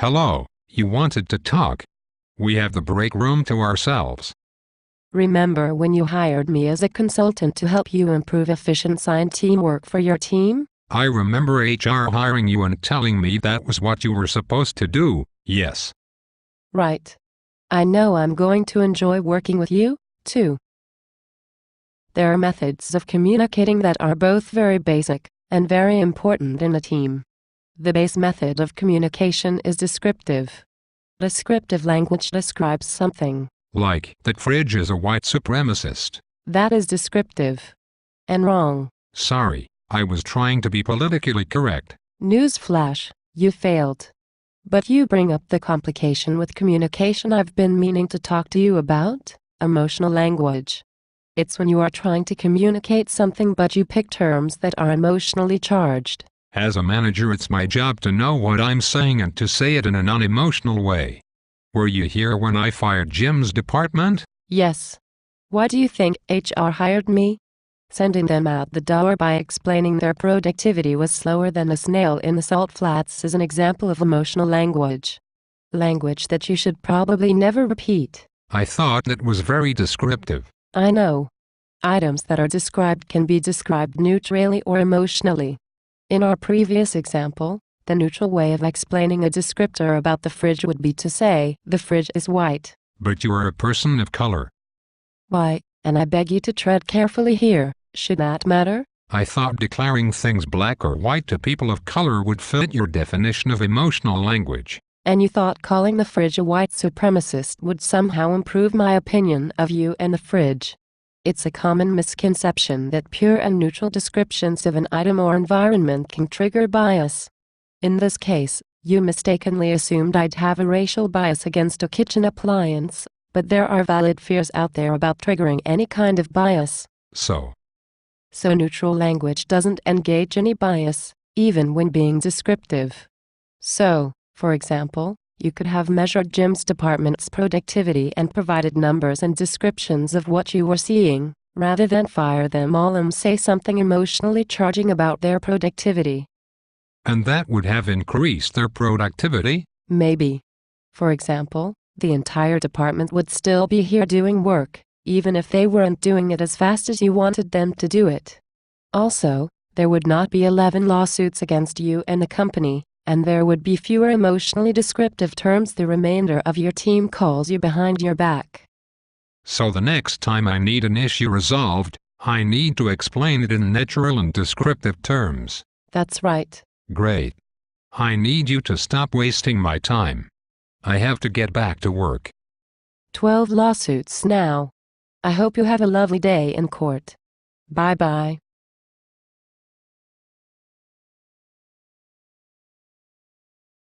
Hello, you wanted to talk. We have the break room to ourselves. Remember when you hired me as a consultant to help you improve efficiency and teamwork for your team? I remember HR hiring you and telling me that was what you were supposed to do, yes. Right. I know I'm going to enjoy working with you, too. There are methods of communicating that are both very basic and very important in a team. The base method of communication is descriptive. Descriptive language describes something. Like, that fridge is a white supremacist. That is descriptive. And wrong. Sorry, I was trying to be politically correct. Newsflash, you failed. But you bring up the complication with communication I've been meaning to talk to you about: emotional language. It's when you are trying to communicate something but you pick terms that are emotionally charged. As a manager, it's my job to know what I'm saying and to say it in a non-emotional way. Were you here when I fired Jim's department? Yes. Why do you think HR hired me? Sending them out the door by explaining their productivity was slower than a snail in the salt flats is an example of emotional language. Language that you should probably never repeat. I thought that was very descriptive. I know. Items that are described can be described neutrally or emotionally. In our previous example, the neutral way of explaining a descriptor about the fridge would be to say, the fridge is white. But you are a person of color. Why, and I beg you to tread carefully here, should that matter? I thought declaring things black or white to people of color would fit your definition of emotional language. And you thought calling the fridge a white supremacist would somehow improve my opinion of you and the fridge. It's a common misconception that pure and neutral descriptions of an item or environment can trigger bias. In this case, you mistakenly assumed I'd have a racial bias against a kitchen appliance, but there are valid fears out there about triggering any kind of bias. So neutral language doesn't engage any bias, even when being descriptive. So, for example, you could have measured Jim's department's productivity and provided numbers and descriptions of what you were seeing, rather than fire them all and say something emotionally charging about their productivity. And that would have increased their productivity? Maybe. For example, the entire department would still be here doing work, even if they weren't doing it as fast as you wanted them to do it. Also, there would not be 11 lawsuits against you and the company, and there would be fewer emotionally descriptive terms the remainder of your team calls you behind your back. So the next time I need an issue resolved, I need to explain it in natural and descriptive terms. That's right. Great. I need you to stop wasting my time. I have to get back to work. 12 lawsuits now. I hope you have a lovely day in court. Bye-bye.